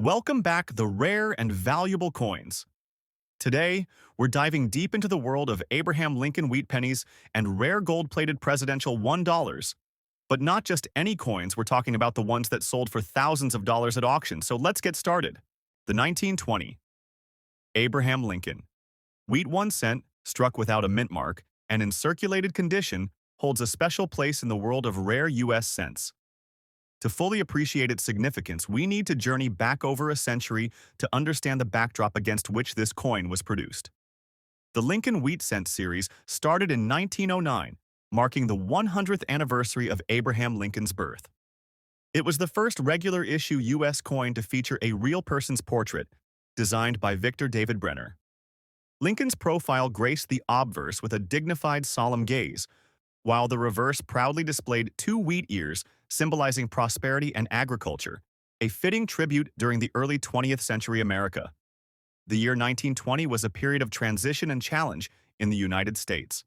Welcome back, the rare and valuable coins. Today, we're diving deep into the world of Abraham Lincoln wheat pennies and rare gold-plated presidential $1. But not just any coins, we're talking about the ones that sold for thousands of dollars at auction, so let's get started. The 1920 Abraham Lincoln. Wheat 1 cent, struck without a mint mark, and in circulated condition, holds a special place in the world of rare U.S. cents. To fully appreciate its significance, we need to journey back over a century to understand the backdrop against which this coin was produced. The Lincoln Wheat Cent series started in 1909, marking the 100th anniversary of Abraham Lincoln's birth. It was the first regular issue U.S. coin to feature a real person's portrait, designed by Victor David Brenner. Lincoln's profile graced the obverse with a dignified, solemn gaze, while the reverse proudly displayed two wheat ears symbolizing prosperity and agriculture, a fitting tribute during the early 20th century America. The year 1920 was a period of transition and challenge in the United States.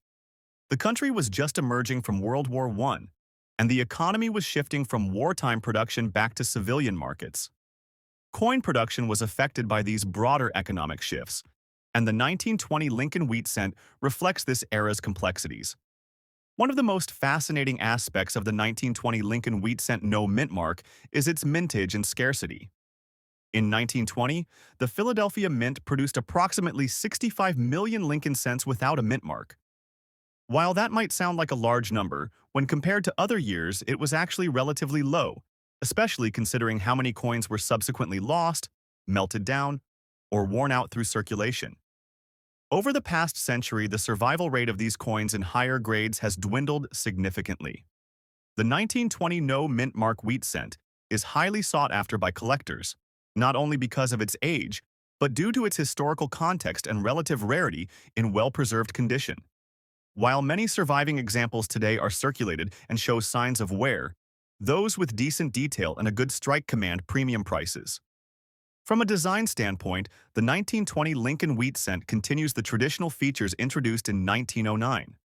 The country was just emerging from World War I, and the economy was shifting from wartime production back to civilian markets. Coin production was affected by these broader economic shifts, and the 1920 Lincoln Wheat Cent reflects this era's complexities. One of the most fascinating aspects of the 1920 Lincoln Wheat Cent no mint mark is its mintage and scarcity. In 1920, the Philadelphia Mint produced approximately 65 million Lincoln cents without a mint mark. While that might sound like a large number, when compared to other years, it was actually relatively low, especially considering how many coins were subsequently lost, melted down, or worn out through circulation. Over the past century, the survival rate of these coins in higher grades has dwindled significantly. The 1920 no mint mark wheat cent is highly sought after by collectors, not only because of its age, but due to its historical context and relative rarity in well-preserved condition. While many surviving examples today are circulated and show signs of wear, those with decent detail and a good strike command premium prices. From a design standpoint, the 1920 Lincoln Wheat Cent continues the traditional features introduced in 1909.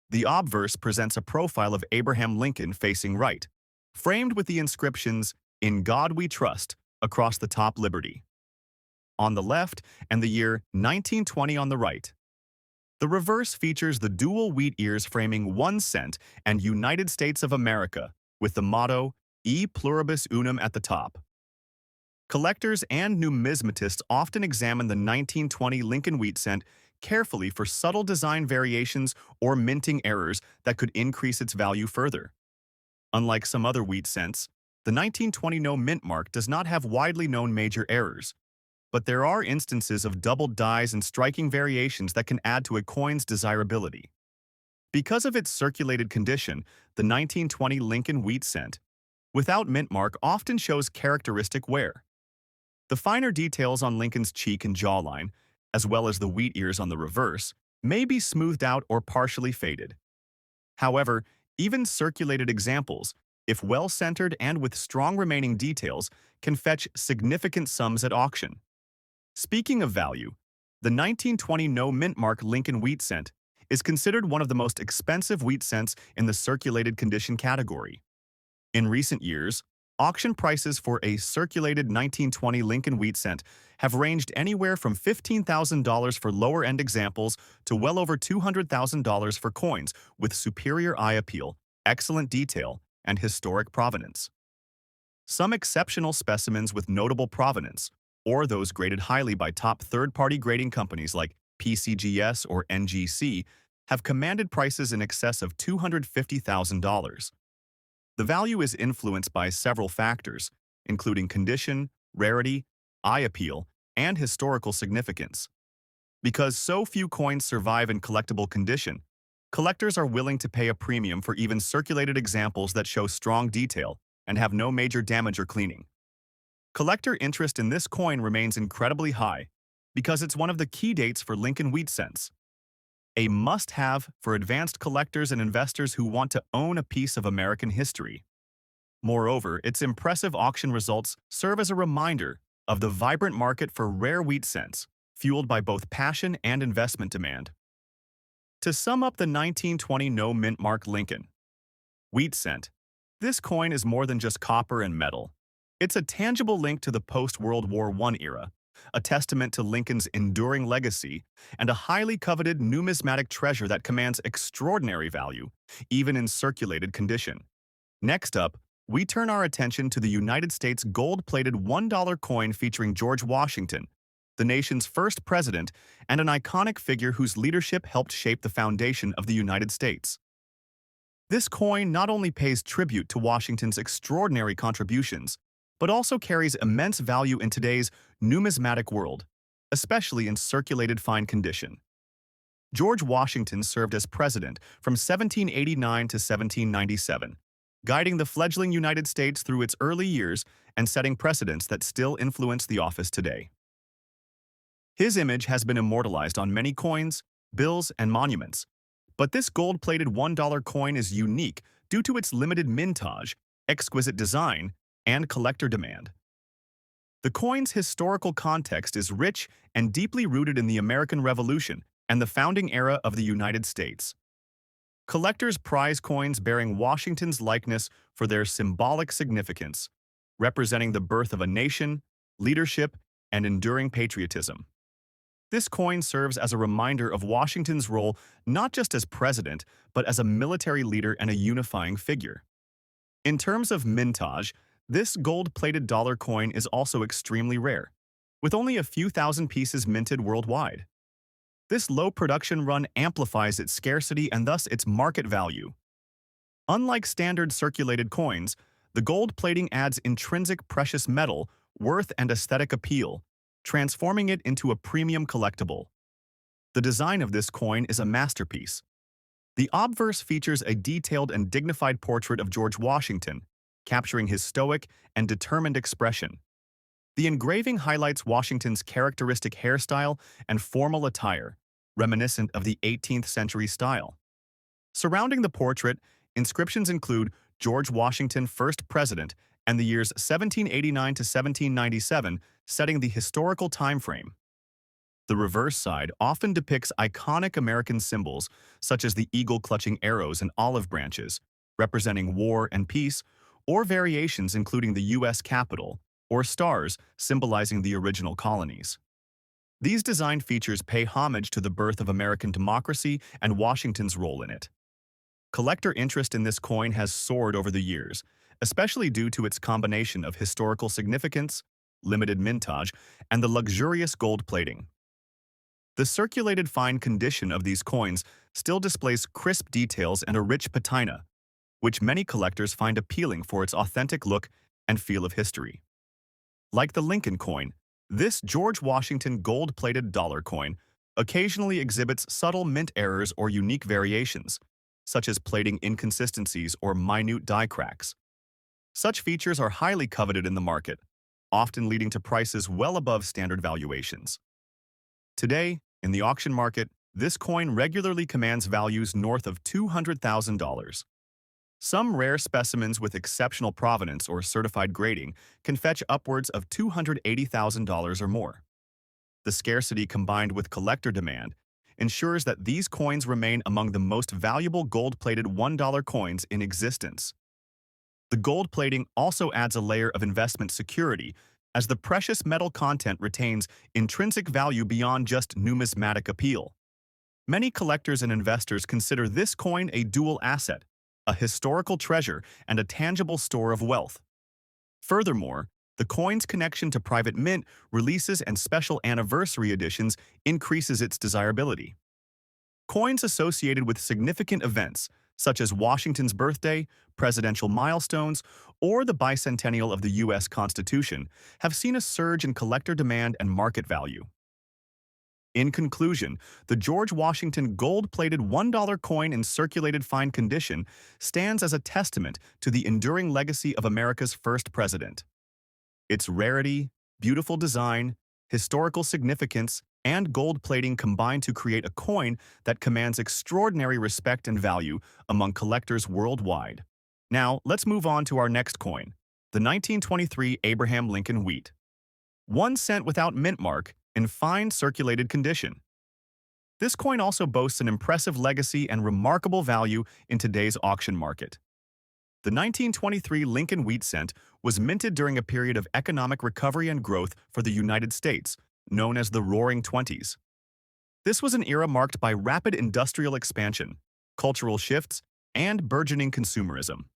The obverse presents a profile of Abraham Lincoln facing right, framed with the inscriptions, "In God We Trust," across the top Liberty on the left and the year 1920 on the right. The reverse features the dual wheat ears framing 1 cent and United States of America, with the motto, E Pluribus Unum at the top. Collectors and numismatists often examine the 1920 Lincoln Wheat Cent carefully for subtle design variations or minting errors that could increase its value further. Unlike some other wheat cents, the 1920 no mint mark does not have widely known major errors, but there are instances of doubled dies and striking variations that can add to a coin's desirability. Because of its circulated condition, the 1920 Lincoln Wheat Cent, without mint mark, often shows characteristic wear. The finer details on Lincoln's cheek and jawline, as well as the wheat ears on the reverse, may be smoothed out or partially faded. However, even circulated examples, if well-centered and with strong remaining details, can fetch significant sums at auction. Speaking of value, the 1920 no mint mark Lincoln Wheat Cent is considered one of the most expensive wheat cents in the circulated condition category. In recent years, auction prices for a circulated 1920 Lincoln Wheat Cent have ranged anywhere from $15,000 for lower-end examples to well over $200,000 for coins with superior eye appeal, excellent detail, and historic provenance. Some exceptional specimens with notable provenance, or those graded highly by top third-party grading companies like PCGS or NGC, have commanded prices in excess of $250,000. The value is influenced by several factors, including condition, rarity, eye appeal, and historical significance. Because so few coins survive in collectible condition, collectors are willing to pay a premium for even circulated examples that show strong detail and have no major damage or cleaning. Collector interest in this coin remains incredibly high because it's one of the key dates for Lincoln Wheat Cents, a must-have for advanced collectors and investors who want to own a piece of American history. Moreover, its impressive auction results serve as a reminder of the vibrant market for rare wheat cents, fueled by both passion and investment demand. To sum up the 1920 no mint mark Lincoln Wheat Cent, this coin is more than just copper and metal. It's a tangible link to the post-World War I era, a testament to Lincoln's enduring legacy, and a highly coveted numismatic treasure that commands extraordinary value, even in circulated condition. Next up, we turn our attention to the United States gold-plated $1 coin featuring George Washington, the nation's first president and an iconic figure whose leadership helped shape the foundation of the United States. This coin not only pays tribute to Washington's extraordinary contributions, but also carries immense value in today's numismatic world, especially in circulated fine condition. George Washington served as president from 1789 to 1797, guiding the fledgling United States through its early years and setting precedents that still influence the office today. His image has been immortalized on many coins, bills, and monuments, but this gold-plated $1 coin is unique due to its limited mintage, exquisite design, and collector demand. The coin's historical context is rich and deeply rooted in the American Revolution and the founding era of the United States. Collectors prize coins bearing Washington's likeness for their symbolic significance, representing the birth of a nation, leadership, and enduring patriotism. This coin serves as a reminder of Washington's role not just as president, but as a military leader and a unifying figure. In terms of mintage, this gold-plated dollar coin is also extremely rare, with only a few thousand pieces minted worldwide. This low production run amplifies its scarcity and thus its market value. Unlike standard circulated coins, the gold plating adds intrinsic precious metal, worth, and aesthetic appeal, transforming it into a premium collectible. The design of this coin is a masterpiece. The obverse features a detailed and dignified portrait of George Washington, capturing his stoic and determined expression. The engraving highlights Washington's characteristic hairstyle and formal attire, reminiscent of the 18th century style. Surrounding the portrait, inscriptions include George Washington, first president, and the years 1789 to 1797, setting the historical time frame. The reverse side often depicts iconic American symbols, such as the eagle clutching arrows and olive branches, representing war and peace, or variations including the U.S. Capitol, or stars symbolizing the original colonies. These design features pay homage to the birth of American democracy and Washington's role in it. Collector interest in this coin has soared over the years, especially due to its combination of historical significance, limited mintage, and the luxurious gold plating. The circulated fine condition of these coins still displays crisp details and a rich patina, which many collectors find appealing for its authentic look and feel of history. Like the Lincoln coin, this George Washington gold-plated dollar coin occasionally exhibits subtle mint errors or unique variations, such as plating inconsistencies or minute die cracks. Such features are highly coveted in the market, often leading to prices well above standard valuations. Today, in the auction market, this coin regularly commands values north of $200,000. Some rare specimens with exceptional provenance or certified grading can fetch upwards of $280,000 or more. The scarcity combined with collector demand ensures that these coins remain among the most valuable gold-plated $1 coins in existence. The gold plating also adds a layer of investment security, as the precious metal content retains intrinsic value beyond just numismatic appeal. Many collectors and investors consider this coin a dual asset, a historical treasure, and a tangible store of wealth. Furthermore, the coin's connection to private mint, releases, and special anniversary editions increases its desirability. Coins associated with significant events, such as Washington's birthday, presidential milestones, or the bicentennial of the U.S. Constitution, have seen a surge in collector demand and market value. In conclusion, the George Washington gold-plated $1 coin in circulated fine condition stands as a testament to the enduring legacy of America's first president. Its rarity, beautiful design, historical significance, and gold plating combine to create a coin that commands extraordinary respect and value among collectors worldwide. Now, let's move on to our next coin, the 1923 Abraham Lincoln Wheat. 1 cent without mint mark, in fine circulated condition. This coin also boasts an impressive legacy and remarkable value in today's auction market. The 1923 Lincoln wheat cent was minted during a period of economic recovery and growth for the United States, known as the Roaring Twenties. This was an era marked by rapid industrial expansion, cultural shifts, and burgeoning consumerism.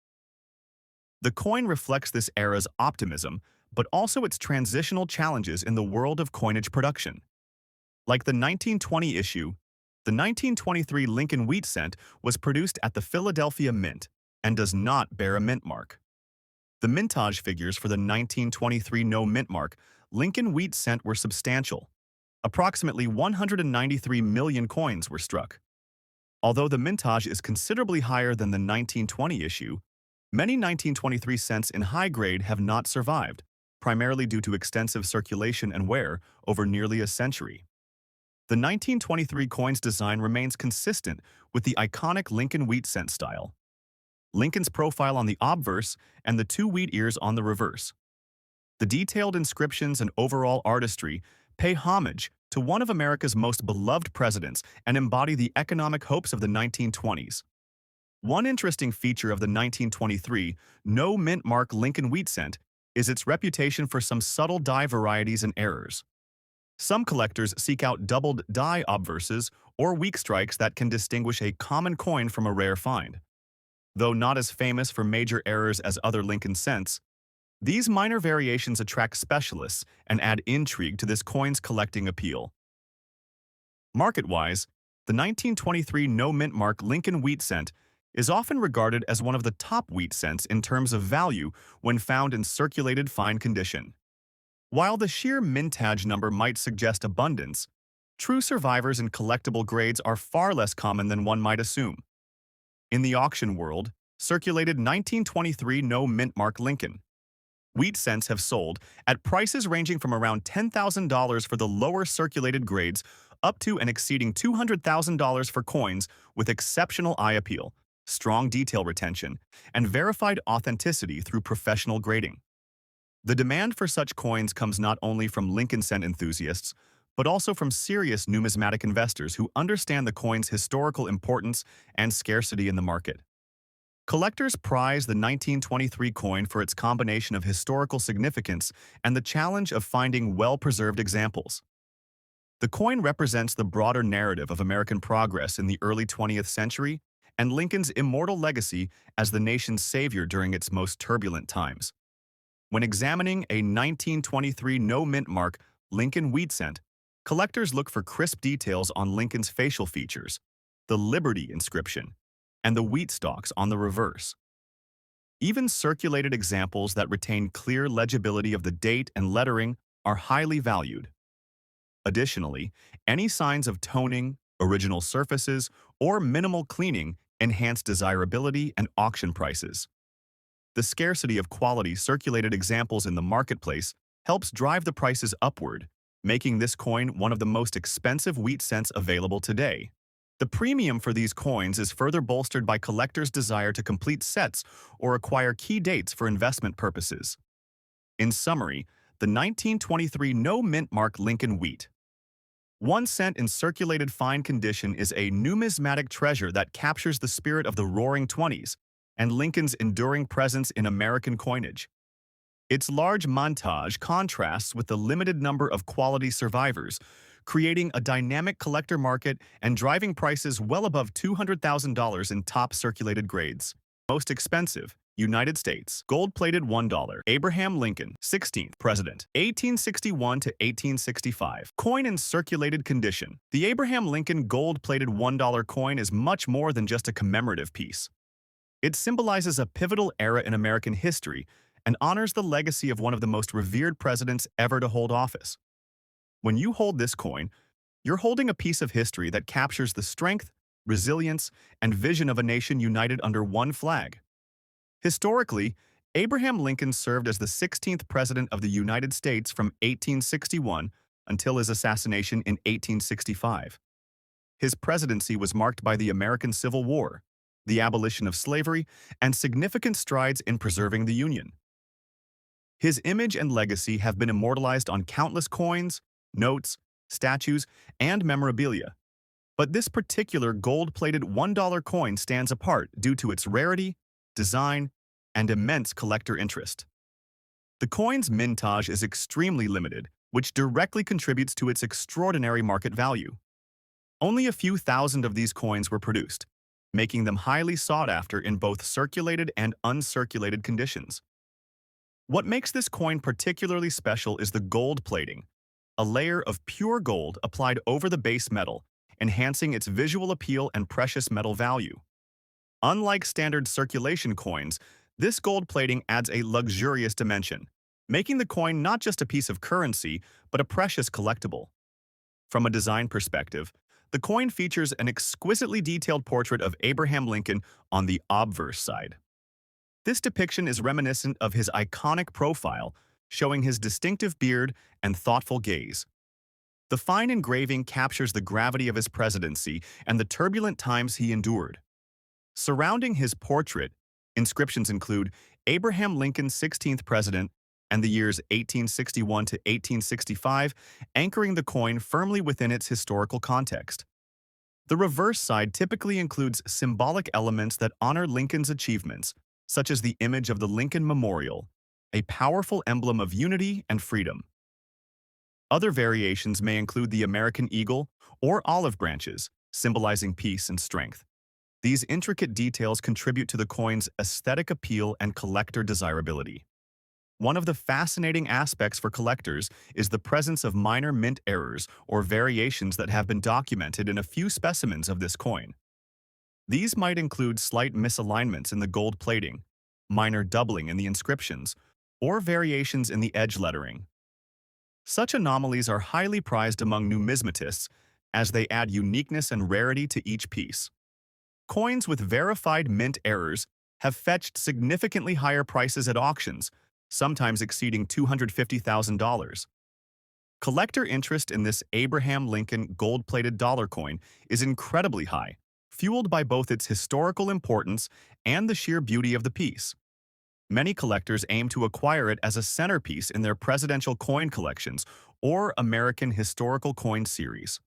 The coin reflects this era's optimism, but also its transitional challenges in the world of coinage production. Like the 1920 issue, the 1923 Lincoln wheat cent was produced at the Philadelphia Mint and does not bear a mint mark. The mintage figures for the 1923 no mint mark Lincoln wheat cent were substantial. Approximately 193 million coins were struck. Although the mintage is considerably higher than the 1920 issue, many 1923 cents in high grade have not survived, primarily due to extensive circulation and wear over nearly a century. The 1923 coin's design remains consistent with the iconic Lincoln wheat cent style. Lincoln's profile on the obverse and the two wheat ears on the reverse. The detailed inscriptions and overall artistry pay homage to one of America's most beloved presidents and embody the economic hopes of the 1920s. One interesting feature of the 1923 no mint mark Lincoln wheat cent is its reputation for some subtle die varieties and errors. Some collectors seek out doubled die obverses or weak strikes that can distinguish a common coin from a rare find. Though not as famous for major errors as other Lincoln cents, these minor variations attract specialists and add intrigue to this coin's collecting appeal. Market-wise, the 1923 no mint mark Lincoln wheat cent is often regarded as one of the top wheat cents in terms of value when found in circulated fine condition. While the sheer mintage number might suggest abundance, true survivors in collectible grades are far less common than one might assume. In the auction world, circulated 1923 no mint mark Lincoln wheat cents have sold at prices ranging from around $10,000 for the lower circulated grades up to and exceeding $200,000 for coins with exceptional eye appeal, strong detail retention, and verified authenticity through professional grading. The demand for such coins comes not only from Lincoln cent enthusiasts, but also from serious numismatic investors who understand the coin's historical importance and scarcity in the market. Collectors prize the 1923 coin for its combination of historical significance and the challenge of finding well-preserved examples. The coin represents the broader narrative of American progress in the early 20th century and Lincoln's immortal legacy as the nation's savior during its most turbulent times. When examining a 1923 no mint mark Lincoln wheat cent, collectors look for crisp details on Lincoln's facial features, the Liberty inscription, and the wheat stalks on the reverse. Even circulated examples that retain clear legibility of the date and lettering are highly valued. Additionally, any signs of toning, original surfaces, or minimal cleaning enhance desirability and auction prices. The scarcity of quality circulated examples in the marketplace helps drive the prices upward, making this coin one of the most expensive wheat cents available today. The premium for these coins is further bolstered by collectors' desire to complete sets or acquire key dates for investment purposes. In summary, the 1923 no mint mark Lincoln wheat 1 cent in circulated fine condition is a numismatic treasure that captures the spirit of the Roaring Twenties and Lincoln's enduring presence in American coinage. Its large montage contrasts with the limited number of quality survivors, creating a dynamic collector market and driving prices well above $200,000 in top circulated grades. Most expensive, United States, gold-plated $1, Abraham Lincoln, 16th President, 1861 to 1865. Coin in circulated condition. The Abraham Lincoln gold-plated $1 coin is much more than just a commemorative piece. It symbolizes a pivotal era in American history and honors the legacy of one of the most revered presidents ever to hold office. When you hold this coin, you're holding a piece of history that captures the strength, resilience, and vision of a nation united under one flag. Historically, Abraham Lincoln served as the 16th President of the United States from 1861 until his assassination in 1865. His presidency was marked by the American Civil War, the abolition of slavery, and significant strides in preserving the Union. His image and legacy have been immortalized on countless coins, notes, statues, and memorabilia. But this particular gold-plated $1 coin stands apart due to its rarity, design, and immense collector interest. The coin's mintage is extremely limited, which directly contributes to its extraordinary market value. Only a few thousand of these coins were produced, making them highly sought after in both circulated and uncirculated conditions. What makes this coin particularly special is the gold plating, a layer of pure gold applied over the base metal, enhancing its visual appeal and precious metal value. Unlike standard circulation coins, this gold plating adds a luxurious dimension, making the coin not just a piece of currency, but a precious collectible. From a design perspective, the coin features an exquisitely detailed portrait of Abraham Lincoln on the obverse side. This depiction is reminiscent of his iconic profile, showing his distinctive beard and thoughtful gaze. The fine engraving captures the gravity of his presidency and the turbulent times he endured. Surrounding his portrait, inscriptions include Abraham Lincoln 16th President and the years 1861 to 1865, anchoring the coin firmly within its historical context. The reverse side typically includes symbolic elements that honor Lincoln's achievements, such as the image of the Lincoln Memorial, a powerful emblem of unity and freedom. Other variations may include the American eagle or olive branches, symbolizing peace and strength. These intricate details contribute to the coin's aesthetic appeal and collector desirability. One of the fascinating aspects for collectors is the presence of minor mint errors or variations that have been documented in a few specimens of this coin. These might include slight misalignments in the gold plating, minor doubling in the inscriptions, or variations in the edge lettering. Such anomalies are highly prized among numismatists as they add uniqueness and rarity to each piece. Coins with verified mint errors have fetched significantly higher prices at auctions, sometimes exceeding $250,000. Collector interest in this Abraham Lincoln gold-plated dollar coin is incredibly high, fueled by both its historical importance and the sheer beauty of the piece. Many collectors aim to acquire it as a centerpiece in their presidential coin collections or American historical coin series.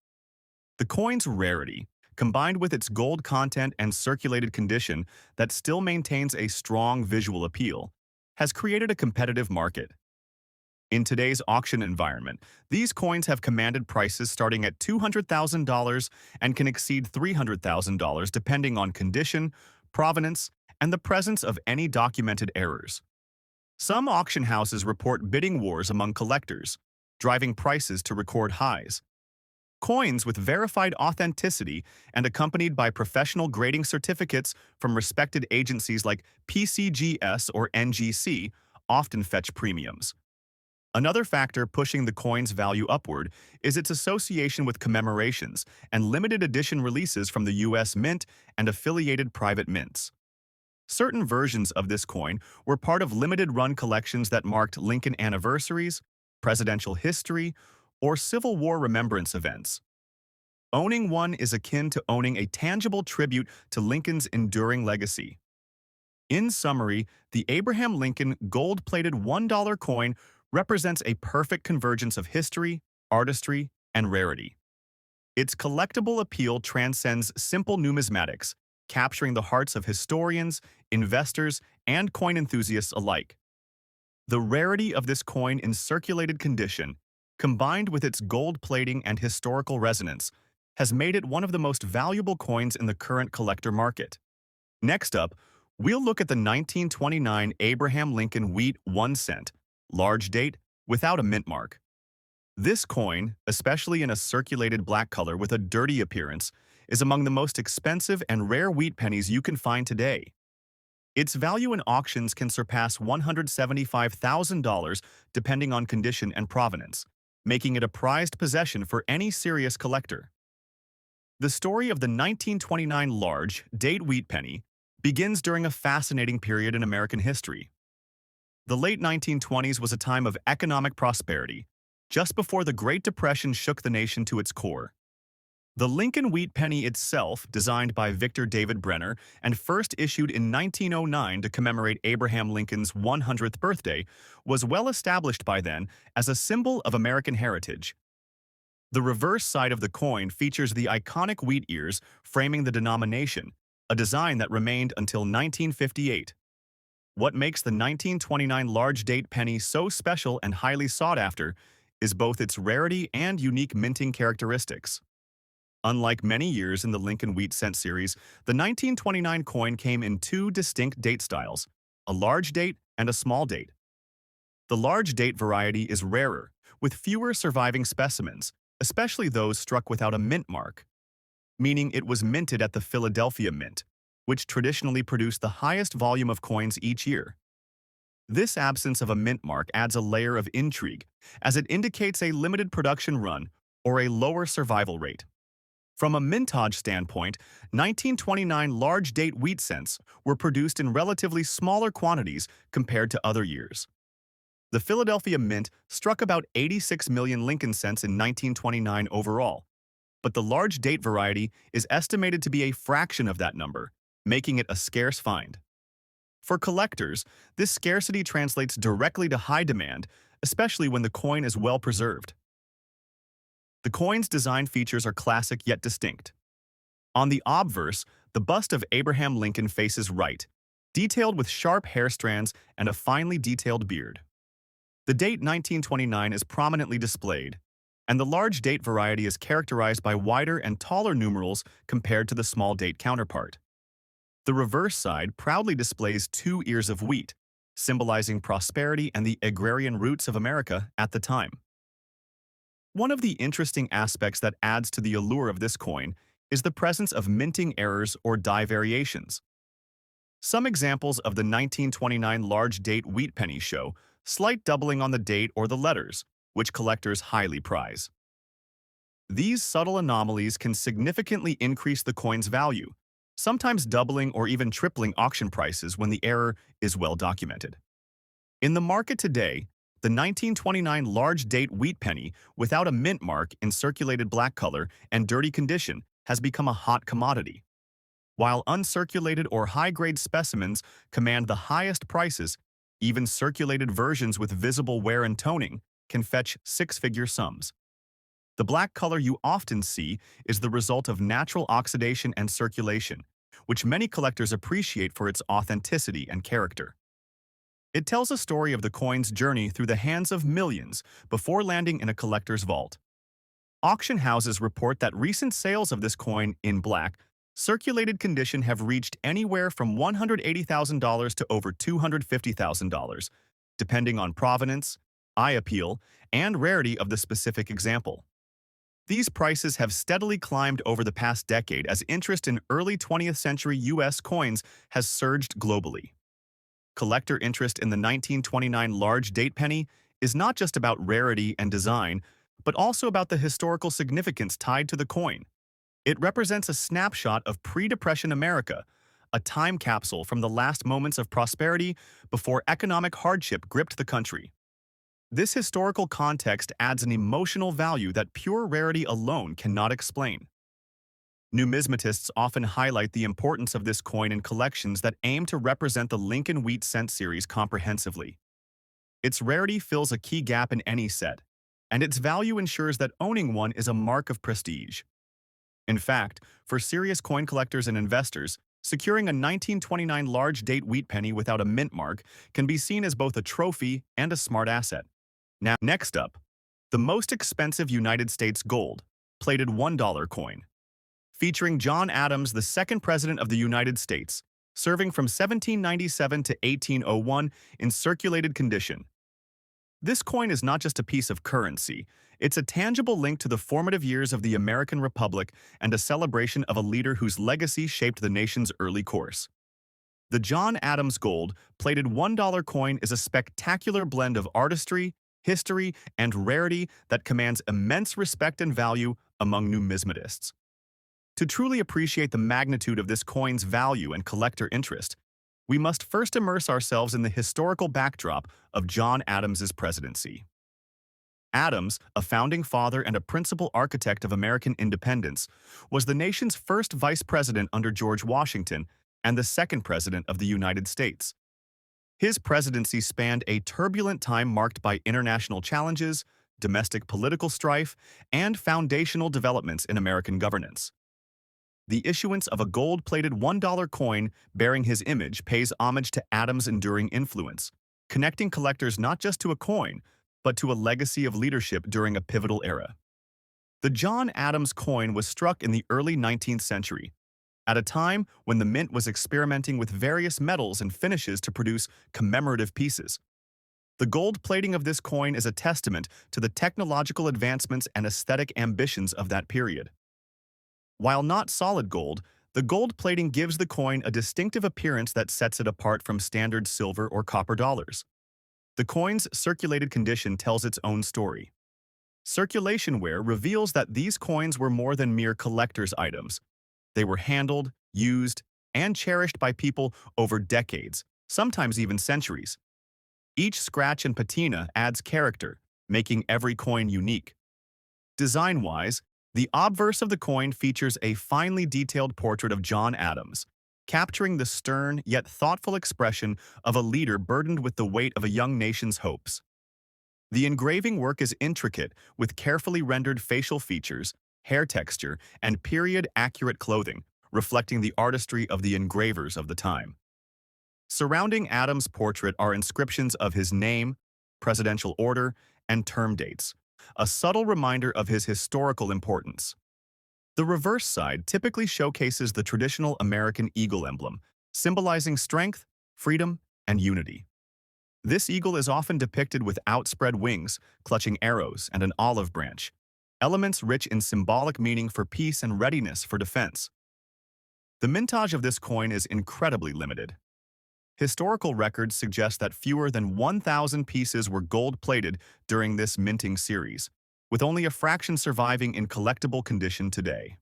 The coin's rarity, combined with its gold content and circulated condition that still maintains a strong visual appeal, has created a competitive market. In today's auction environment, these coins have commanded prices starting at $200,000 and can exceed $300,000 depending on condition, provenance, and the presence of any documented errors. Some auction houses report bidding wars among collectors, driving prices to record highs. Coins with verified authenticity and accompanied by professional grading certificates from respected agencies like PCGS or NGC often fetch premiums. Another factor pushing the coin's value upward is its association with commemorations and limited edition releases from the U.S. Mint and affiliated private mints. Certain versions of this coin were part of limited-run collections that marked Lincoln anniversaries, presidential history, or Civil War remembrance events. Owning one is akin to owning a tangible tribute to Lincoln's enduring legacy. In summary, the Abraham Lincoln gold-plated $1 coin represents a perfect convergence of history, artistry, and rarity. Its collectible appeal transcends simple numismatics, capturing the hearts of historians, investors, and coin enthusiasts alike. The rarity of this coin in circulated condition, combined with its gold plating and historical resonance, has made it one of the most valuable coins in the current collector market. Next up, we'll look at the 1929 Abraham Lincoln Wheat 1 cent, large date, without a mint mark. This coin, especially in a circulated black color with a dirty appearance, is among the most expensive and rare wheat pennies you can find today. Its value in auctions can surpass $175,000 depending on condition and provenance, making it a prized possession for any serious collector. The story of the 1929 large, date wheat penny begins during a fascinating period in American history. The late 1920s was a time of economic prosperity, just before the Great Depression shook the nation to its core. The Lincoln Wheat Penny itself, designed by Victor David Brenner and first issued in 1909 to commemorate Abraham Lincoln's 100th birthday, was well established by then as a symbol of American heritage. The reverse side of the coin features the iconic wheat ears framing the denomination, a design that remained until 1958. What makes the 1929 large date penny so special and highly sought after is both its rarity and unique minting characteristics. Unlike many years in the Lincoln Wheat Cent series, the 1929 coin came in two distinct date styles, a large date and a small date. The large date variety is rarer, with fewer surviving specimens, especially those struck without a mint mark, meaning it was minted at the Philadelphia Mint, which traditionally produced the highest volume of coins each year. This absence of a mint mark adds a layer of intrigue, as it indicates a limited production run or a lower survival rate. From a mintage standpoint, 1929 large date wheat cents were produced in relatively smaller quantities compared to other years. The Philadelphia Mint struck about 86 million Lincoln cents in 1929 overall, but the large date variety is estimated to be a fraction of that number, making it a scarce find. For collectors, this scarcity translates directly to high demand, especially when the coin is well preserved. The coin's design features are classic yet distinct. On the obverse, the bust of Abraham Lincoln faces right, detailed with sharp hair strands and a finely detailed beard. The date 1929 is prominently displayed, and the large date variety is characterized by wider and taller numerals compared to the small date counterpart. The reverse side proudly displays two ears of wheat, symbolizing prosperity and the agrarian roots of America at the time. One of the interesting aspects that adds to the allure of this coin is the presence of minting errors or die variations. Some examples of the 1929 large date wheat penny show slight doubling on the date or the letters, which collectors highly prize. These subtle anomalies can significantly increase the coin's value, sometimes doubling or even tripling auction prices when the error is well documented. In the market today, the 1929 large date wheat penny without a mint mark in circulated black color and dirty condition has become a hot commodity. While uncirculated or high-grade specimens command the highest prices, even circulated versions with visible wear and toning can fetch six-figure sums. The black color you often see is the result of natural oxidation and circulation, which many collectors appreciate for its authenticity and character. It tells a story of the coin's journey through the hands of millions before landing in a collector's vault. Auction houses report that recent sales of this coin in black, circulated condition have reached anywhere from $180,000 to over $250,000, depending on provenance, eye appeal, and rarity of the specific example. These prices have steadily climbed over the past decade as interest in early 20th century U.S. coins has surged globally. Collector interest in the 1929 large date penny is not just about rarity and design, but also about the historical significance tied to the coin. It represents a snapshot of pre-Depression America, a time capsule from the last moments of prosperity before economic hardship gripped the country. This historical context adds an emotional value that pure rarity alone cannot explain. Numismatists often highlight the importance of this coin in collections that aim to represent the Lincoln Wheat Cent series comprehensively. Its rarity fills a key gap in any set, and its value ensures that owning one is a mark of prestige. In fact, for serious coin collectors and investors, securing a 1929 large date wheat penny without a mint mark can be seen as both a trophy and a smart asset. Now, next up, the most expensive United States gold, plated $1 coin. Featuring John Adams, the second president of the United States, serving from 1797 to 1801 in circulated condition. This coin is not just a piece of currency, it's a tangible link to the formative years of the American Republic and a celebration of a leader whose legacy shaped the nation's early course. The John Adams Gold, plated $1 coin is a spectacular blend of artistry, history, and rarity that commands immense respect and value among numismatists. To truly appreciate the magnitude of this coin's value and collector interest, we must first immerse ourselves in the historical backdrop of John Adams's presidency. Adams, a founding father and a principal architect of American independence, was the nation's first vice president under George Washington and the second president of the United States. His presidency spanned a turbulent time marked by international challenges, domestic political strife, and foundational developments in American governance. The issuance of a gold-plated $1 coin bearing his image pays homage to Adams' enduring influence, connecting collectors not just to a coin, but to a legacy of leadership during a pivotal era. The John Adams coin was struck in the early 19th century, at a time when the mint was experimenting with various metals and finishes to produce commemorative pieces. The gold plating of this coin is a testament to the technological advancements and aesthetic ambitions of that period. While not solid gold, the gold plating gives the coin a distinctive appearance that sets it apart from standard silver or copper dollars. The coin's circulated condition tells its own story. Circulation wear reveals that these coins were more than mere collector's items. They were handled, used, and cherished by people over decades, sometimes even centuries. Each scratch and patina adds character, making every coin unique. Design-wise, the obverse of the coin features a finely detailed portrait of John Adams, capturing the stern yet thoughtful expression of a leader burdened with the weight of a young nation's hopes. The engraving work is intricate, with carefully rendered facial features, hair texture, and period-accurate clothing, reflecting the artistry of the engravers of the time. Surrounding Adams' portrait are inscriptions of his name, presidential order, and term dates, a subtle reminder of his historical importance. The reverse side typically showcases the traditional American eagle emblem, symbolizing strength, freedom, and unity. This eagle is often depicted with outspread wings, clutching arrows, and an olive branch, elements rich in symbolic meaning for peace and readiness for defense. The mintage of this coin is incredibly limited. Historical records suggest that fewer than 1,000 pieces were gold-plated during this minting series, with only a fraction surviving in collectible condition today.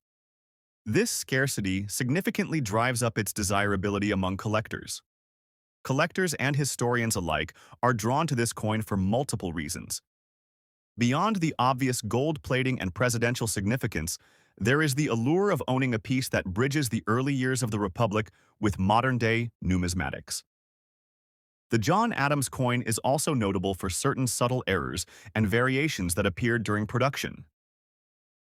This scarcity significantly drives up its desirability among collectors. Collectors and historians alike are drawn to this coin for multiple reasons. Beyond the obvious gold plating and presidential significance, there is the allure of owning a piece that bridges the early years of the Republic with modern-day numismatics. The John Adams coin is also notable for certain subtle errors and variations that appeared during production.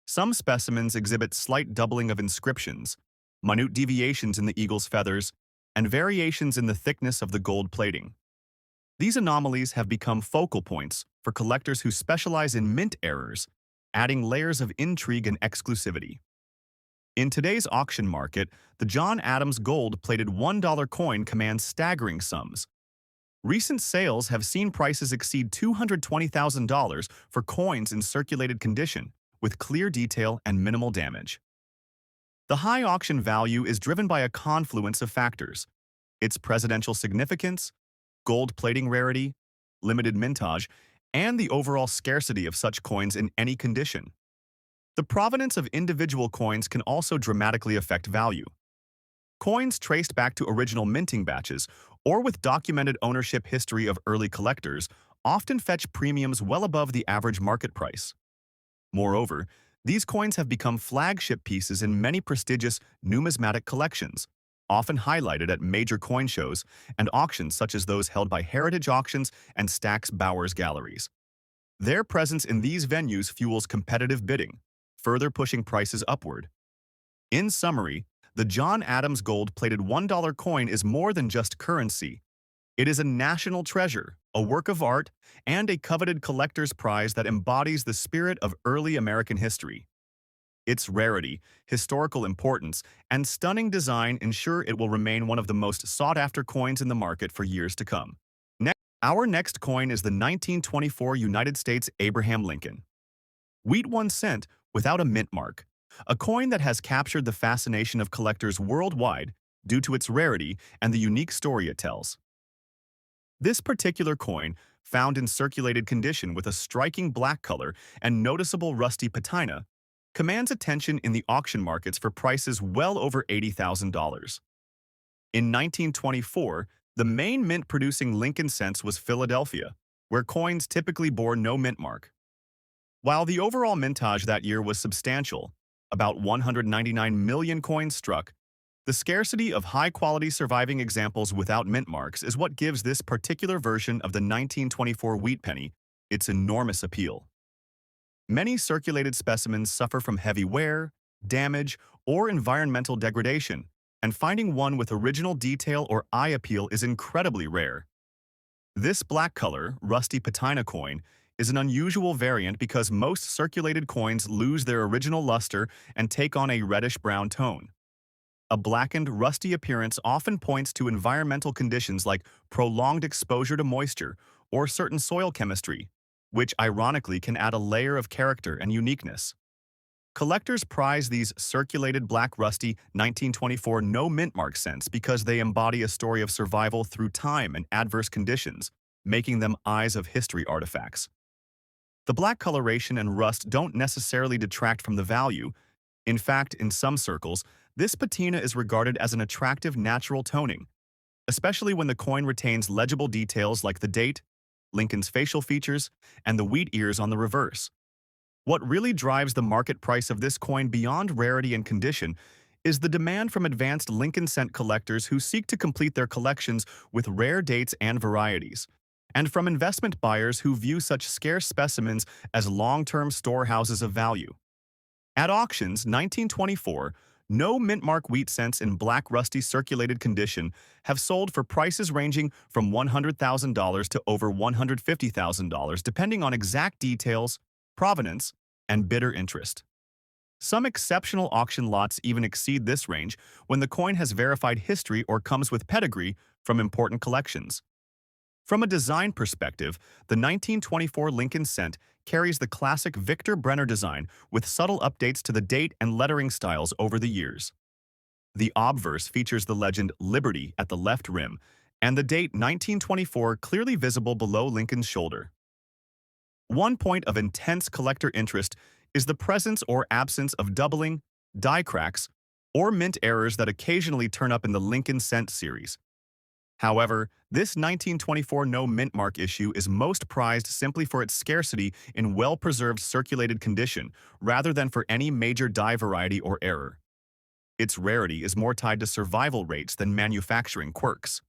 Some specimens exhibit slight doubling of inscriptions, minute deviations in the eagle's feathers, and variations in the thickness of the gold plating. These anomalies have become focal points for collectors who specialize in mint errors, adding layers of intrigue and exclusivity. In today's auction market, the John Adams gold-plated $1 coin commands staggering sums. Recent sales have seen prices exceed $220,000 for coins in circulated condition, with clear detail and minimal damage. The high auction value is driven by a confluence of factors: its presidential significance, gold plating rarity, limited mintage, and the overall scarcity of such coins in any condition. The provenance of individual coins can also dramatically affect value. Coins traced back to original minting batches or with documented ownership history of early collectors often fetch premiums well above the average market price. Moreover, these coins have become flagship pieces in many prestigious numismatic collections, often highlighted at major coin shows and auctions such as those held by Heritage Auctions and Stack's Bowers Galleries. Their presence in these venues fuels competitive bidding, further pushing prices upward. In summary, the John Adams gold-plated $1 coin is more than just currency. It is a national treasure, a work of art, and a coveted collector's prize that embodies the spirit of early American history. Its rarity, historical importance, and stunning design ensure it will remain one of the most sought-after coins in the market for years to come. Our next coin is the 1924 United States Abraham Lincoln. Wheat 1 cent without a mint mark, a coin that has captured the fascination of collectors worldwide due to its rarity and the unique story it tells. This particular coin, found in circulated condition with a striking black color and noticeable rusty patina, commands attention in the auction markets for prices well over $80,000. In 1924, the main mint-producing Lincoln cents was Philadelphia, where coins typically bore no mint mark. While the overall mintage that year was substantial, about 199 million coins struck, the scarcity of high-quality surviving examples without mint marks is what gives this particular version of the 1924 wheat penny its enormous appeal. Many circulated specimens suffer from heavy wear, damage, or environmental degradation, and finding one with original detail or eye appeal is incredibly rare. This black color, rusty patina coin, is an unusual variant because most circulated coins lose their original luster and take on a reddish-brown tone. A blackened, rusty appearance often points to environmental conditions like prolonged exposure to moisture or certain soil chemistry, which ironically can add a layer of character and uniqueness. Collectors prize these circulated black rusty 1924 no mint mark cents because they embody a story of survival through time and adverse conditions, making them eyes of history artifacts. The black coloration and rust don't necessarily detract from the value. In fact, in some circles, this patina is regarded as an attractive natural toning, especially when the coin retains legible details like the date, Lincoln's facial features, and the wheat ears on the reverse. What really drives the market price of this coin beyond rarity and condition is the demand from advanced Lincoln cent collectors who seek to complete their collections with rare dates and varieties, and from investment buyers who view such scarce specimens as long-term storehouses of value. At auctions 1924, no mint mark wheat cents in black rusty circulated condition have sold for prices ranging from $100,000 to over $150,000 depending on exact details, provenance, and bidder interest. Some exceptional auction lots even exceed this range when the coin has verified history or comes with pedigree from important collections. From a design perspective, the 1924 Lincoln cent carries the classic Victor Brenner design with subtle updates to the date and lettering styles over the years. The obverse features the legend Liberty at the left rim, and the date 1924 clearly visible below Lincoln's shoulder. One point of intense collector interest is the presence or absence of doubling, die cracks, or mint errors that occasionally turn up in the Lincoln cent series. However, this 1924 no mint mark issue is most prized simply for its scarcity in well-preserved circulated condition rather than for any major die variety or error. Its rarity is more tied to survival rates than manufacturing quirks.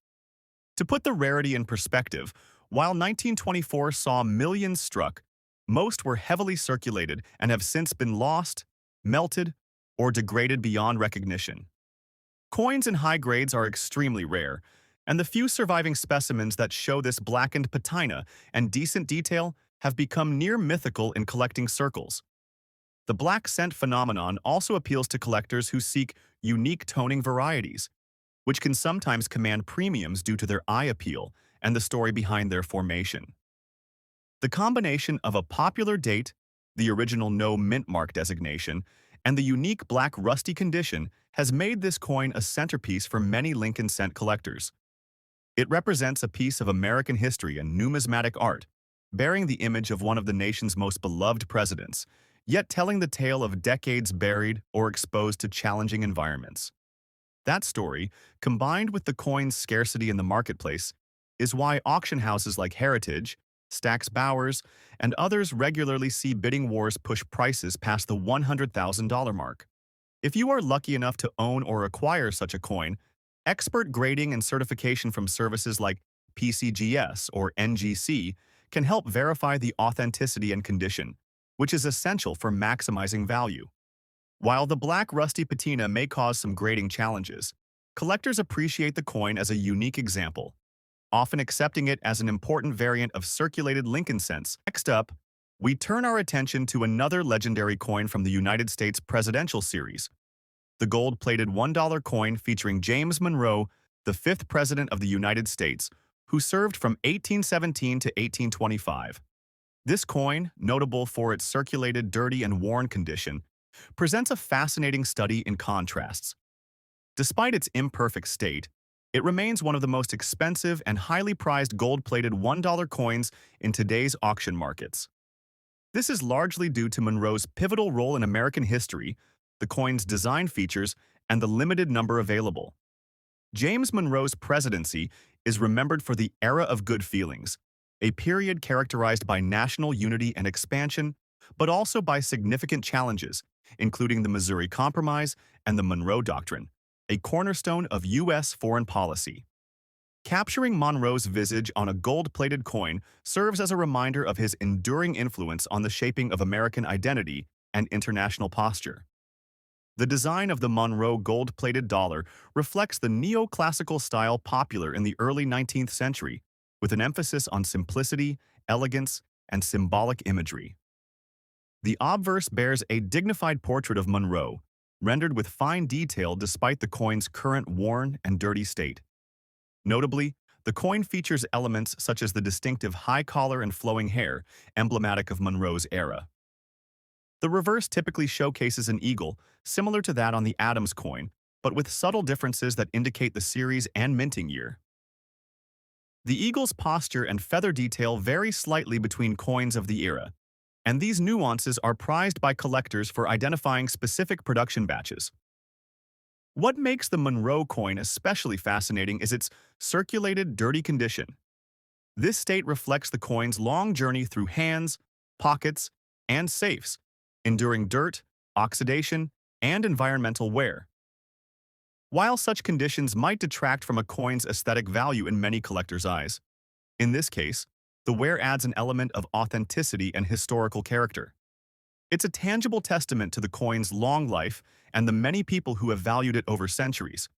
To put the rarity in perspective, while 1924 saw millions struck, most were heavily circulated and have since been lost, melted, or degraded beyond recognition. Coins in high grades are extremely rare, and the few surviving specimens that show this blackened patina and decent detail have become near mythical in collecting circles. The black cent phenomenon also appeals to collectors who seek unique toning varieties, which can sometimes command premiums due to their eye appeal and the story behind their formation. The combination of a popular date, the original no mint mark designation, and the unique black rusty condition has made this coin a centerpiece for many Lincoln cent collectors. It represents a piece of American history and numismatic art, bearing the image of one of the nation's most beloved presidents, yet telling the tale of decades buried or exposed to challenging environments. That story, combined with the coin's scarcity in the marketplace, is why auction houses like Heritage, Stack's Bowers, and others regularly see bidding wars push prices past the $100,000 mark. If you are lucky enough to own or acquire such a coin, expert grading and certification from services like PCGS or NGC can help verify the authenticity and condition, which is essential for maximizing value. While the black rusty patina may cause some grading challenges, collectors appreciate the coin as a unique example, often accepting it as an important variant of circulated Lincoln cents. Next up, we turn our attention to another legendary coin from the United States presidential series, the gold-plated $1 coin featuring James Monroe, the fifth President of the United States, who served from 1817 to 1825. This coin, notable for its circulated, dirty, and worn condition, presents a fascinating study in contrasts. Despite its imperfect state, it remains one of the most expensive and highly prized gold-plated $1 coins in today's auction markets. This is largely due to Monroe's pivotal role in American history, the coin's design features, and the limited number available. James Monroe's presidency is remembered for the era of good feelings, a period characterized by national unity and expansion, but also by significant challenges, including the Missouri Compromise and the Monroe Doctrine, a cornerstone of U.S. foreign policy. Capturing Monroe's visage on a gold-plated coin serves as a reminder of his enduring influence on the shaping of American identity and international posture. The design of the Monroe gold-plated dollar reflects the neoclassical style popular in the early 19th century, with an emphasis on simplicity, elegance, and symbolic imagery. The obverse bears a dignified portrait of Monroe, rendered with fine detail despite the coin's current worn and dirty state. Notably, the coin features elements such as the distinctive high collar and flowing hair, emblematic of Monroe's era. The reverse typically showcases an eagle, similar to that on the Adams coin, but with subtle differences that indicate the series and minting year. The eagle's posture and feather detail vary slightly between coins of the era, and these nuances are prized by collectors for identifying specific production batches. What makes the Monroe coin especially fascinating is its circulated, dirty condition. This state reflects the coin's long journey through hands, pockets, and safes, enduring dirt, oxidation, and environmental wear. While such conditions might detract from a coin's aesthetic value in many collectors' eyes, in this case, the wear adds an element of authenticity and historical character. It's a tangible testament to the coin's long life and the many people who have valued it over centuries.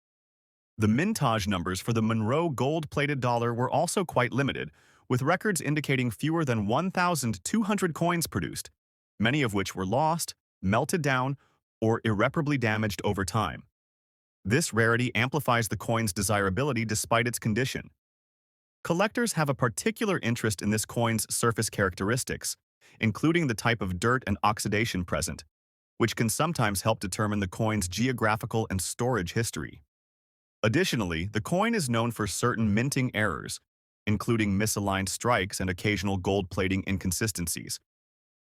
The mintage numbers for the Monroe gold-plated dollar were also quite limited, with records indicating fewer than 1,200 coins produced, many of which were lost, melted down, or irreparably damaged over time. This rarity amplifies the coin's desirability despite its condition. Collectors have a particular interest in this coin's surface characteristics, including the type of dirt and oxidation present, which can sometimes help determine the coin's geographical and storage history. Additionally, the coin is known for certain minting errors, including misaligned strikes and occasional gold plating inconsistencies,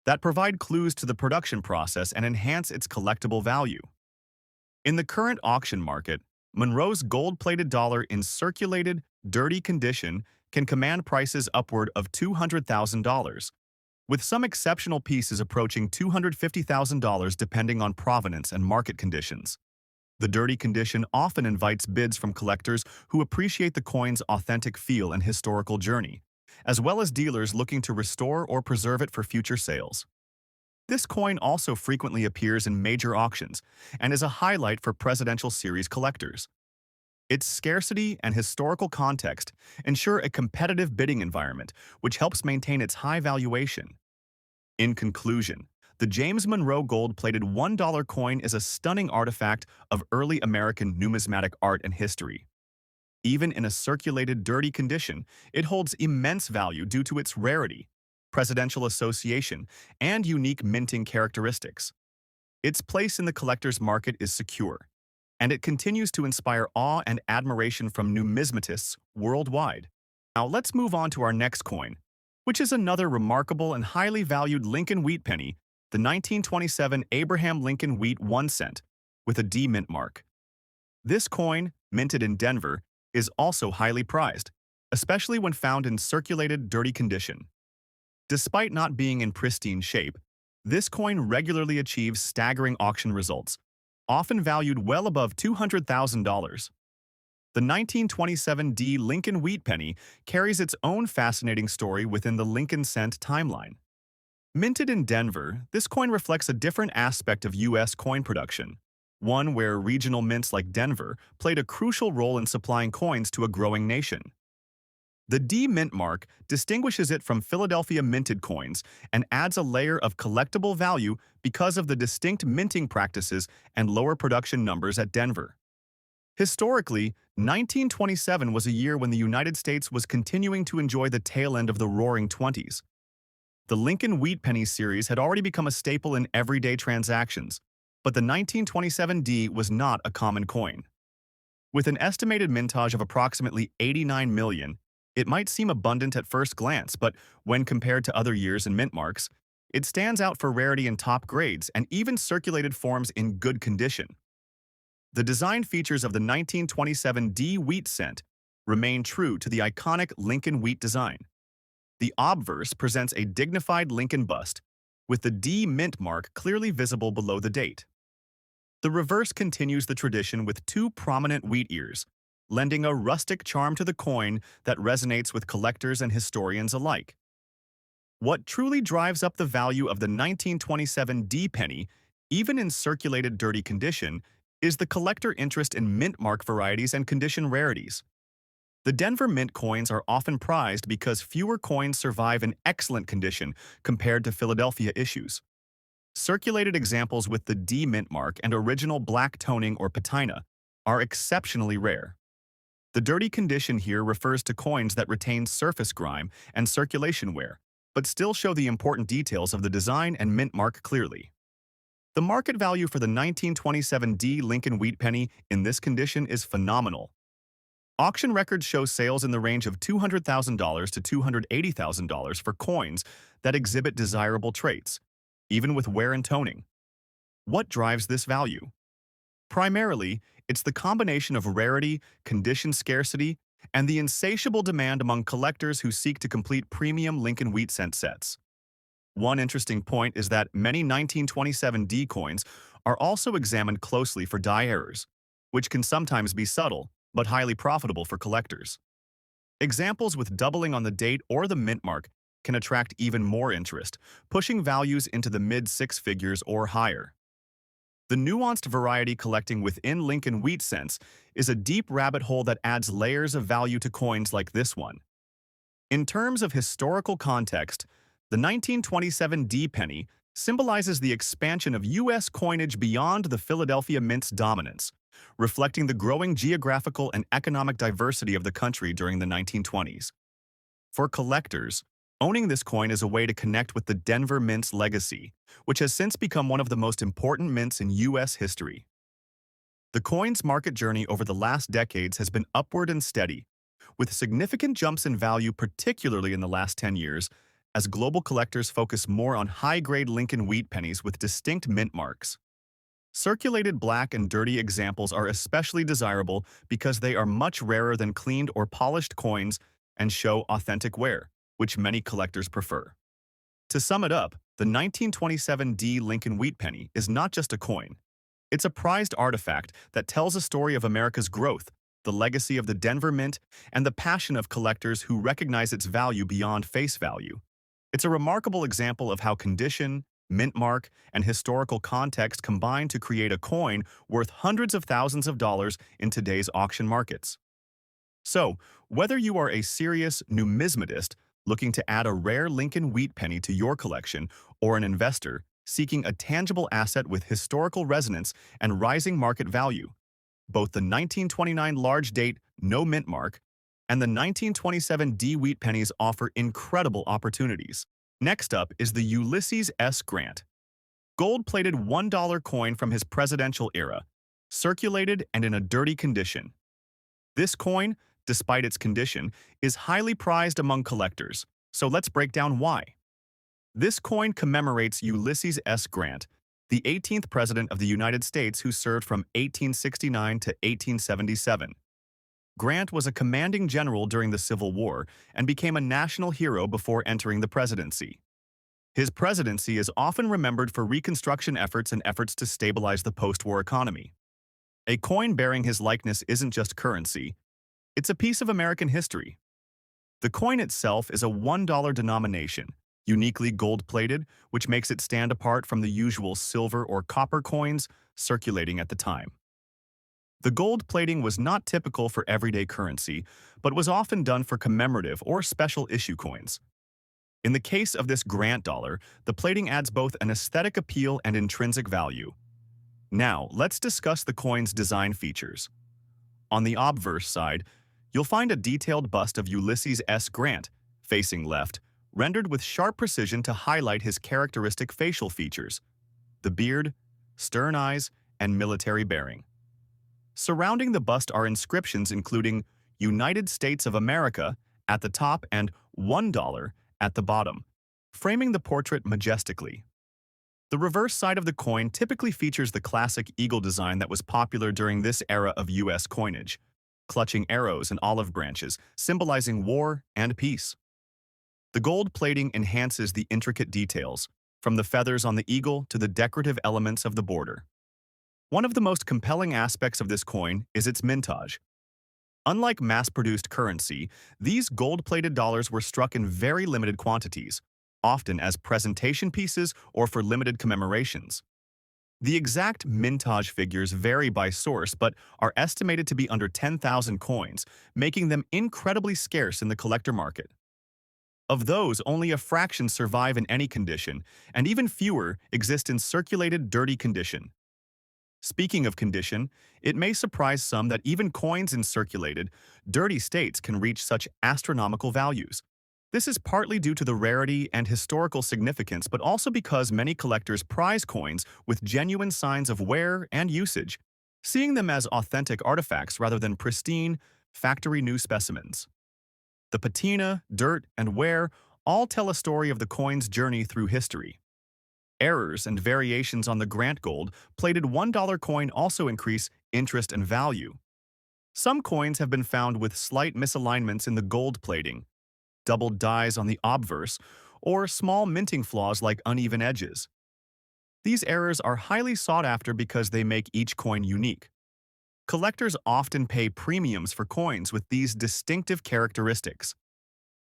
that provide clues to the production process and enhance its collectible value. In the current auction market, Monroe's gold-plated dollar in circulated, dirty condition can command prices upward of $200,000, with some exceptional pieces approaching $250,000 depending on provenance and market conditions. The dirty condition often invites bids from collectors who appreciate the coin's authentic feel and historical journey, as well as dealers looking to restore or preserve it for future sales. This coin also frequently appears in major auctions and is a highlight for presidential series collectors. Its scarcity and historical context ensure a competitive bidding environment, which helps maintain its high valuation. In conclusion, the James Monroe gold-plated $1 coin is a stunning artifact of early American numismatic art and history. Even in a circulated, dirty condition, it holds immense value due to its rarity, presidential association, and unique minting characteristics. Its place in the collector's market is secure, and it continues to inspire awe and admiration from numismatists worldwide. Now let's move on to our next coin, which is another remarkable and highly valued Lincoln wheat penny, the 1927 Abraham Lincoln Wheat 1 cent, with a D mint mark. This coin, minted in Denver, is also highly prized, especially when found in circulated, dirty condition. Despite not being in pristine shape, this coin regularly achieves staggering auction results, often valued well above $200,000. The 1927 D Lincoln wheat penny carries its own fascinating story within the Lincoln cent timeline. Minted in Denver, this coin reflects a different aspect of U.S. coin production, one where regional mints like Denver played a crucial role in supplying coins to a growing nation. The D mint mark distinguishes it from Philadelphia minted coins and adds a layer of collectible value because of the distinct minting practices and lower production numbers at Denver. Historically, 1927 was a year when the United States was continuing to enjoy the tail end of the Roaring Twenties. The Lincoln Wheat Penny series had already become a staple in everyday transactions, but the 1927 D was not a common coin. With an estimated mintage of approximately 89 million, it might seem abundant at first glance, but when compared to other years and mint marks, it stands out for rarity in top grades and even circulated forms in good condition. The design features of the 1927 D wheat cent remain true to the iconic Lincoln wheat design. The obverse presents a dignified Lincoln bust, with the D mint mark clearly visible below the date. The reverse continues the tradition with two prominent wheat ears, lending a rustic charm to the coin that resonates with collectors and historians alike. What truly drives up the value of the 1927 D penny, even in circulated dirty condition, is the collector interest in mint mark varieties and condition rarities. The Denver Mint coins are often prized because fewer coins survive in excellent condition compared to Philadelphia issues. Circulated examples with the D mint mark and original black toning or patina are exceptionally rare. The dirty condition here refers to coins that retain surface grime and circulation wear, but still show the important details of the design and mint mark clearly. The market value for the 1927 D Lincoln Wheat Penny in this condition is phenomenal. Auction records show sales in the range of $200,000 to $280,000 for coins that exhibit desirable traits, even with wear and toning. What drives this value? Primarily, it's the combination of rarity, condition scarcity, and the insatiable demand among collectors who seek to complete premium Lincoln wheat cent sets. One interesting point is that many 1927 D coins are also examined closely for die errors, which can sometimes be subtle but highly profitable for collectors. Examples with doubling on the date or the mint mark can attract even more interest, pushing values into the mid-six figures or higher. The nuanced variety collecting within Lincoln wheat cents is a deep rabbit hole that adds layers of value to coins like this one. In terms of historical context, the 1927 D penny symbolizes the expansion of U.S. coinage beyond the Philadelphia Mint's dominance, reflecting the growing geographical and economic diversity of the country during the 1920s. For collectors, owning this coin is a way to connect with the Denver Mint's legacy, which has since become one of the most important mints in U.S. history. The coin's market journey over the last decades has been upward and steady, with significant jumps in value particularly in the last 10 years, as global collectors focus more on high-grade Lincoln wheat pennies with distinct mint marks. Circulated black and dirty examples are especially desirable because they are much rarer than cleaned or polished coins and show authentic wear, which many collectors prefer. To sum it up, the 1927 D Lincoln wheat penny is not just a coin. It's a prized artifact that tells a story of America's growth, the legacy of the Denver Mint, and the passion of collectors who recognize its value beyond face value. It's a remarkable example of how condition, mint mark, and historical context combine to create a coin worth hundreds of thousands of dollars in today's auction markets. So, whether you are a serious numismatist looking to add a rare Lincoln wheat penny to your collection, or an investor seeking a tangible asset with historical resonance and rising market value, both the 1929 large date no mint mark and the 1927 D wheat pennies offer incredible opportunities. Next up is the Ulysses S. Grant, gold-plated $1 coin from his presidential era, circulated and in a dirty condition. This coin, despite its condition, is highly prized among collectors, so let's break down why. This coin commemorates Ulysses S. Grant, the 18th President of the United States who served from 1869 to 1877. Grant was a commanding general during the Civil War and became a national hero before entering the presidency. His presidency is often remembered for Reconstruction efforts and efforts to stabilize the post-war economy. A coin bearing his likeness isn't just currency, it's a piece of American history. The coin itself is a $1 denomination, uniquely gold-plated, which makes it stand apart from the usual silver or copper coins circulating at the time. The gold plating was not typical for everyday currency, but was often done for commemorative or special issue coins. In the case of this Grant dollar, the plating adds both an aesthetic appeal and intrinsic value. Now, let's discuss the coin's design features. On the obverse side, you'll find a detailed bust of Ulysses S. Grant, facing left, rendered with sharp precision to highlight his characteristic facial features: the beard, stern eyes, and military bearing. Surrounding the bust are inscriptions including United States of America at the top and $1 at the bottom, framing the portrait majestically. The reverse side of the coin typically features the classic eagle design that was popular during this era of U.S. coinage, clutching arrows and olive branches, symbolizing war and peace. The gold plating enhances the intricate details, from the feathers on the eagle to the decorative elements of the border. One of the most compelling aspects of this coin is its mintage. Unlike mass-produced currency, these gold-plated dollars were struck in very limited quantities, often as presentation pieces or for limited commemorations. The exact mintage figures vary by source but are estimated to be under 10,000 coins, making them incredibly scarce in the collector market. Of those, only a fraction survive in any condition, and even fewer exist in circulated dirty condition. Speaking of condition, it may surprise some that even coins in circulated, dirty states can reach such astronomical values. This is partly due to the rarity and historical significance, but also because many collectors prize coins with genuine signs of wear and usage, seeing them as authentic artifacts rather than pristine, factory-new specimens. The patina, dirt, and wear all tell a story of the coin's journey through history. Errors and variations on the Grant gold-plated $1 coin also increase interest and value. Some coins have been found with slight misalignments in the gold plating, doubled dies on the obverse, or small minting flaws like uneven edges. These errors are highly sought after because they make each coin unique. Collectors often pay premiums for coins with these distinctive characteristics.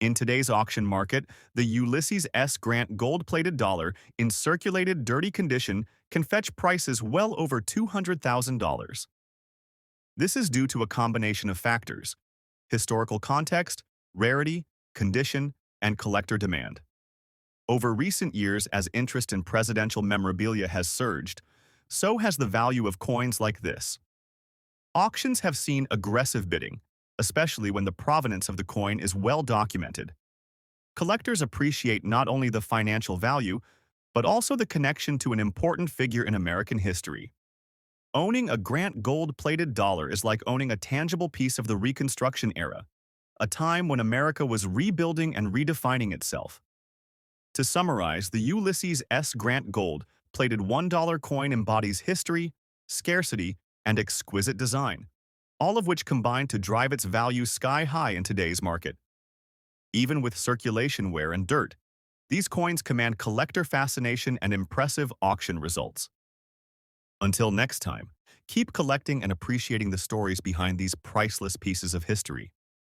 In today's auction market, the Ulysses S. Grant gold-plated dollar in circulated dirty condition can fetch prices well over $200,000. This is due to a combination of factors: historical context, rarity, condition, and collector demand. Over recent years, as interest in presidential memorabilia has surged, so has the value of coins like this. Auctions have seen aggressive bidding, especially when the provenance of the coin is well documented. Collectors appreciate not only the financial value, but also the connection to an important figure in American history. Owning a Grant gold-plated dollar is like owning a tangible piece of the Reconstruction era, a time when America was rebuilding and redefining itself. To summarize, the Ulysses S. Grant gold-plated $1 coin embodies history, scarcity, and exquisite design, all of which combine to drive its value sky-high in today's market. Even with circulation wear and dirt, these coins command collector fascination and impressive auction results. Until next time, keep collecting and appreciating the stories behind these priceless pieces of history.